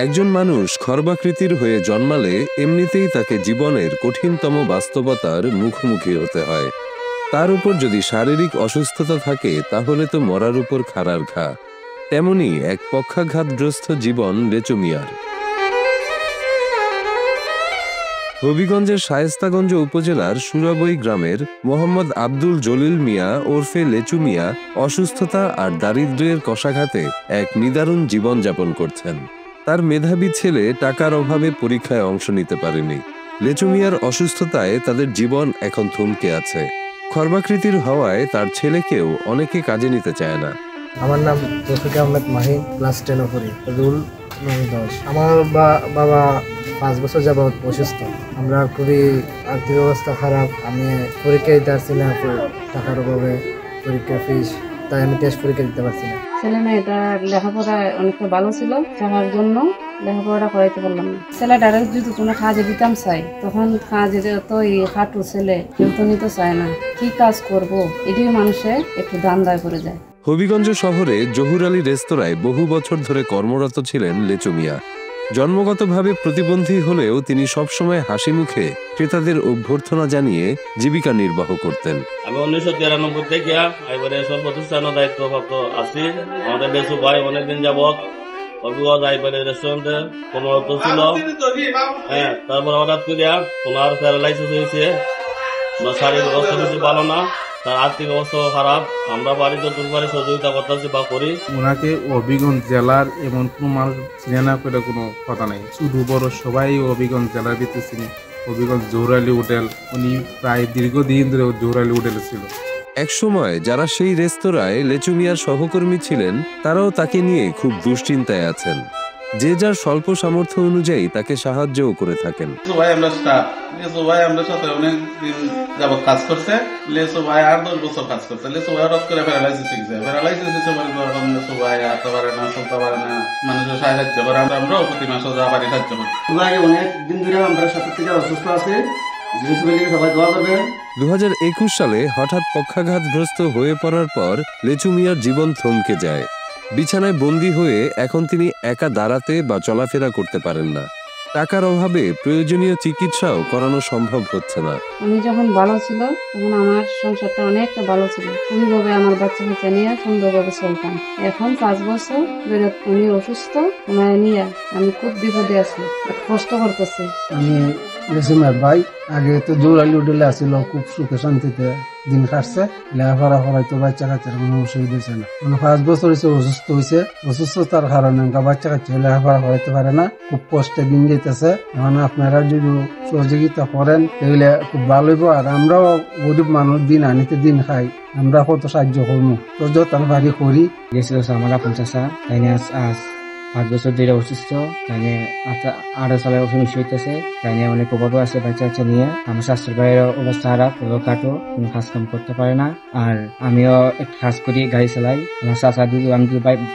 একজন মানুষ খর্বাকৃতির হয়ে জন্মালে এমনিতেই তাকে জীবনের কঠিনতম বাস্তবতার মুখোমুখি হতে হয়। তার উপর যদি শারীরিক অসুস্থতা থাকে তাহলে তো মরার উপর খাড়ার ঘা। তেমনি এক পক্ষাঘাতগ্রস্ত জীবন লেচু মিয়ার। হবিগঞ্জের শায়েস্তাগঞ্জ উপজেলার সুরাবই গ্রামের মোহাম্মদ আব্দুল জলিল মিয়া ওরফে লেচু মিয়া অসুস্থতা আর দারিদ্র্যের কষাঘাতে এক নিদারুণ জীবনযাপন করছেন। তার মেধাবী ছেলে টাকার অভাবে পরীক্ষায় অংশ নিতে পারেনি। লেচু মিয়ার অসুস্থতায় তাদের জীবন এখন থমকে আছে। খর্বাকৃতির হওয়ায় তার ছেলেকেও অনেকে কাজে নিতে চায় না। আমার নাম রফিক আহমেদ মাহিন, ক্লাস 10 পড়ি, রুল 10। আমার বাবা 5 বছর যাবৎ অসুস্থ। আমরা খুবই আর্থিক অবস্থা খারাপ। আমি পরীক্ষা দিতে পারছি না, টাকার অভাবে পরীক্ষা ফিস, তাই আমি টেস্ট পরীক্ষা দিতে পারছি না। ছেলে মেয়েটা লেখাপড়ায় অনেকটা ভালো ছিল, যাওয়ার জন্য লেখাপড়াটা করাইতে পারলাম না। ছেলেটারে যদি কোনো কাজে দিতাম চাই, তখন কাজে তো এই হাঁটু ছেলে কেউ তো নিতে চায় না, কি কাজ করব, এটিও মানুষে একটু দায় করে যায়। হবিগঞ্জ শহরে জহুর আলী রেস্তোরাঁয় বহু বছর ধরে কর্মরত ছিলেন লেচু মিয়া। জন্মগতভাবে প্রতিবন্ধী হলেও তিনি সবসময় হাসি মুখে ক্রেতাদের অভ্যর্থনা জানিয়ে জীবিকা নির্বাহ করতেন। আমি 1993 থেকে এবারে সব প্রতিষ্ঠানের দায়িত্বপ্রাপ্ত আছি। আমাদের লেচু ভাই অনেকদিন যাবৎ হবিগঞ্জ এবারে রেস্টুরেন্টে কর্মরত ছিল। তারপর হঠাৎ করিয়া ওনার প্যারালাইসিস হয়েছে, শারীরিক অবস্থা কিছু ভালো না, তার আর্থিক অবস্থা খারাপ। আমরা বাড়ি যতটুকু পারি সহযোগিতা করতেছি বা করি। ওনাকে হবিগঞ্জ জেলার এমন কোনো মানুষ চিনে না করে কোনো কথা নাই, শুধু বড় সবাই হবিগঞ্জ জেলার ভিতরে চিনি। হবিগঞ্জ জহুর আলী হোটেল, উনি প্রায় দীর্ঘদিন ধরে জহুর আলী হোটেলে ছিল। একসময় যারা সেই রেস্তোরাঁয় লেচু মিয়ার সহকর্মী ছিলেন তারাও তাকে নিয়ে খুব দুশ্চিন্তায় আছেন। যে যার স্বল্প সামর্থ্য অনুযায়ী তাকে সাহায্যও করে থাকেন। লেচু ভাই আমরা সাথে অনেকদিন যাবত কাজ করছে। লেচু ভাই 8-10 বছর কাজ করছে। লেচু ভাই হঠাৎ করে প্যারালাইসিস হয়েছে। প্যারালাইসিস হয়েছে বলে লেচু ভাই হাঁটতে পারে না, চলতে পারে না, মানুষের সাহায্য করে। আমরাও প্রতি মাসে যা পারি সাহায্য করি। ভাই অনেক দিন ধরে আমরা সাথে থেকে অসুস্থ আছে, সবাই দোয়া করবেন। 2021 সালে হঠাৎ পক্ষাঘাতগ্রস্ত হয়ে পড়ার পর লেচু মিয়ার জীবন থমকে যায়। বিছানায় বন্দী হয়ে এখন তিনি একা দাঁড়াতে বা চলাফেরা করতে পারেন না। টাকার অভাবে প্রয়োজনীয় চিকিৎসাও করানো সম্ভব হচ্ছে না। আমি যখন ভালো ছিল তখন আমার সংসারটা অনেকটা ভালো ছিল, খুবইভাবে আমার বাচ্চা কাচ্চা নিয়ে সুন্দরভাবে চলতাম। এখন 5 বছর ধরে উনি অসুস্থ, ওনায় নিয়ে আমি খুব বিপদে আছি, কষ্ট করতেছি। আমি লেসুমের ভাই, আগে তো জহুর আলী হোটেলে আসছিল, খুব সুখে শান্তিতে দিন কাটছে। লেখাপড়া করাইতো বাচ্চা কাচ্চার কোনো অসুবিধা হয়েছে না। 5 বছর হয়েছে অসুস্থ হয়েছে, অসুস্থতার কারণে বাচ্চা কাচ্চা লেখাপড়া করাইতে পারে না, খুব কষ্টে দিন যেতেছে। এখন আপনারা যদি সহযোগিতা করেন তাহলে খুব ভালো হইব। আর আমরাও গরিব মানুষ, দিন আনিতে দিন খাই, আমরা কত সাহায্য করবো তো যতটা পারি করি। গেছিল আমার আপন চাষা, তাই আজ 5 বছর ধরে অসুস্থ, তাই 8 সালের অসুস্থ হইতেছে, তাই অনেক প্রভাব আছে বাচ্চা কাচ্চা নিয়ে। আমার স্বাস্থ্যের বাইরের অবস্থা খারাপ, কাটো কোনো কাজ কাম করতে পারে না। আর আমিও একটা কাজ করি, গাড়ি চালাই। আমার চাষা আমি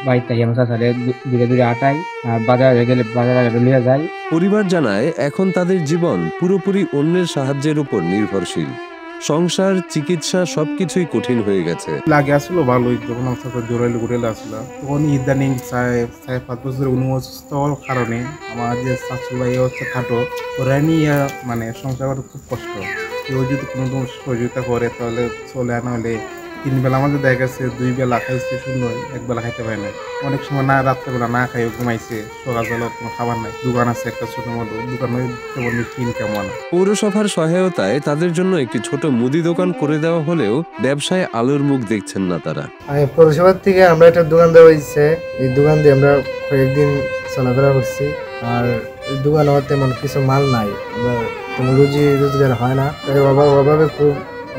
বাইক থাকি, আমার চাষারে দূরে দূরে আটাই, আর বাজারে গেলে বাজারে লিয়ে যাই। পরিবার জানায় এখন তাদের জীবন পুরোপুরি অন্যের সাহায্যের উপর নির্ভরশীল। সংসার, চিকিৎসা সবকিছুই কঠিন হয়ে গেছে। লাগে আসলো ভালোই, যখন আমার সাথে জহুর আলী হোটেলে আসলো তখন ইদানিং 5 বছর অসুস্থ হওয়ার কারণে আমার যে শাশুড়ি ভাই হচ্ছে খাটো, ওরা নিয়ে মানে সংসার করা খুব কষ্ট। কেউ যদি কোনো সহযোগিতা করে তাহলে চলে, না হলে 3 বেলা আমাদের দেখা গেছে 2 বেলা খাইছে সুন্দর, 1 বেলা খাইতে পারে না। অনেক সময় না, রাত্রেবেলা না খাইও ঘুমাইছে, সকালবেলা কোনো খাবার নাই। দোকান আছে একটা ছোট মতো, দোকানে কেবল ইনকাম। পৌরসভার সহায়তায় তাদের জন্য একটি ছোট মুদি দোকান করে দেওয়া হলেও ব্যবসায় আলোর মুখ দেখছেন না তারা। পৌরসভার থেকে আমরা একটা দোকান দেওয়া হয়েছে, এই দোকান দিয়ে আমরা কয়েকদিন চলাফেরা করছি। আর এই দোকানে তেমন কিছু মাল নাই, আমরা তেমন রোজগার হয় না, অভাবে খুব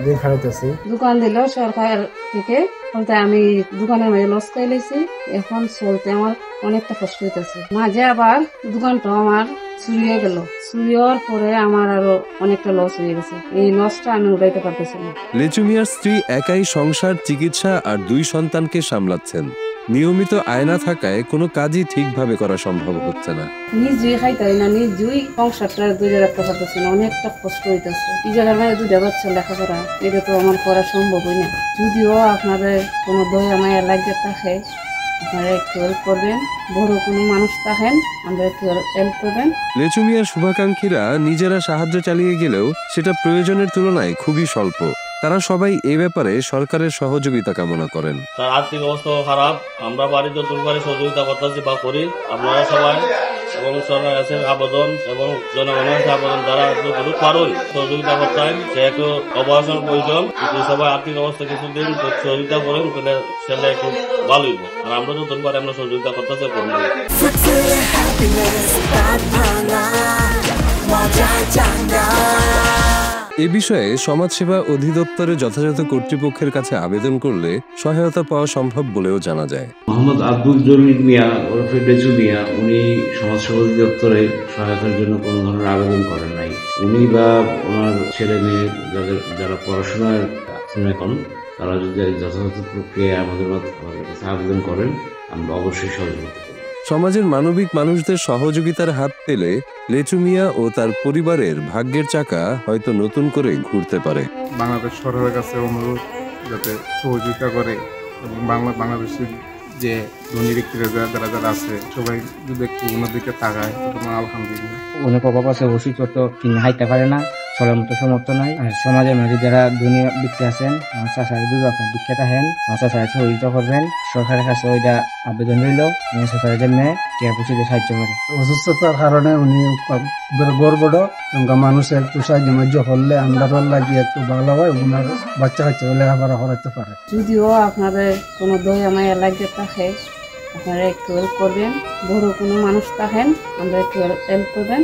দিন খাটাইতেছি। দোকান দিল সরকার থেকে, বলতে আমি দোকানের মাঝে লস খাই লেছি, এখন চলতে আমার অনেকটা কষ্ট হইতেছে। মাঝে আবার দোকানটা আমার চুরি হয়ে গেল, চুরি হওয়ার পরে আমার আরো অনেকটা লস হয়ে গেছে, এই লসটা আমি উঠাইতে পারতেছি না। লেচু মিয়ার স্ত্রী একাই সংসার, চিকিৎসা আর 2 সন্তানকে সামলাচ্ছেন। নিয়মিত আয় না থাকায় কোনো কাজই ঠিকভাবে করা সম্ভব হচ্ছে না। নিজেই খাইতে হয় না, নিজেই সংসারটা দূরে রাখতে পারতেছি না, অনেকটা কষ্ট হইতেছে। এই জায়গার মাঝে 2টা বাচ্চা লেখাপড়া, এটা তো আমার করা সম্ভবই না। যদিও আপনাদের কোনো দয়া মায়া লাগে থাকে, আপনারা একটু হেল্প করবেন। বড় কোনো মানুষ থাকেন, আমরা একটু হেল্প করবেন। লেচু মিয়ার শুভাকাঙ্ক্ষীরা নিজেরা সাহায্য চালিয়ে গেলেও সেটা প্রয়োজনের তুলনায় খুবই স্বল্প। তারা সবাই এ ব্যাপারে সরকারের সহযোগিতা কামনা করেন। তার আর্থিক অবস্থা খারাপ, আমরা বাড়ি যতটুকু পারি সহযোগিতা করতেছি বা করি। আপনারা সবাই এবং সরকার কাছে আবেদন এবং জনগণের কাছে আবেদন, যারা যতটুকু পারুন সহযোগিতা করতেন। সে একটু অপারেশন প্রয়োজন, কিন্তু সবাই আর্থিক অবস্থা কিছুদিন সহযোগিতা করেন, তাহলে সেটা একটু ভালো হইব। আর আমরা যতটুকু পারি আমরা সহযোগিতা করতেছি করবো। এ বিষয়ে সমাজসেবা অধিদপ্তরের যথাযথ কর্তৃপক্ষের কাছে আবেদন করলে সহায়তা পাওয়া সম্ভব বলেও জানা যায়। মোহাম্মদ আব্দুল জলিল মিয়া ওরফে লেচু মিয়া, উনি সমাজসেবা অধিদপ্তরে সহায়তার জন্য কোনো ধরনের আবেদন করেন নাই। উনি বা ওনার ছেলে মেয়ে যারা পড়াশোনায় আছেন এখন, তারা যদি যথাযথ প্রক্রিয়ায় আমাদের কাছে আবেদন করেন, আমরা অবশ্যই সহযোগিতা করব। সমাজের মানবিক মানুষদের সহযোগিতার হাত পেলে লেচু মিয়া ও তার পরিবারের ভাগ্যের চাকা হয়তো নতুন করে ঘুরতে পারে। বাংলাদেশ সরকারের কাছে অনুরোধ যাতে সহযোগিতা করে এবং বাংলাদেশের যে ধনী ব্যক্তিরা যারা আছে সবাই যদি একটু অন্যদিকে তাকায়, তোমার আলহামদুলিল্লাহ। অনেক অভাব আছে, ওষুধপত্র কিনে হাইতে পারে না, চলার মতো সমর্থ নাই। আর সমাজের মাঝে যারা দুনি ব্যক্তি আছেন, আমার চাষারে দুটো আপনার বিখ্যাত হেন, আমার চাষারে সহযোগিতা করবেন। সরকারের কাছে ওইটা আবেদন রইল, সরকারের জন্য টিয়া পুষিতে সাহায্য করে। অসুস্থতার কারণে উনি গড়বড়, মানুষের একটু সাহায্য করলে আমরা লাগিয়ে একটু ভালো হয়, ওনার বাচ্চা কাচ্চা লেখাপড়া করাতে পারে। যদিও আপনাদের কোনো দয়া মায়া লাগে থাকে, আপনারা একটু হেল্প করবেন। বড় কোনো মানুষ থাকেন, আমরা একটু হেল্প করবেন।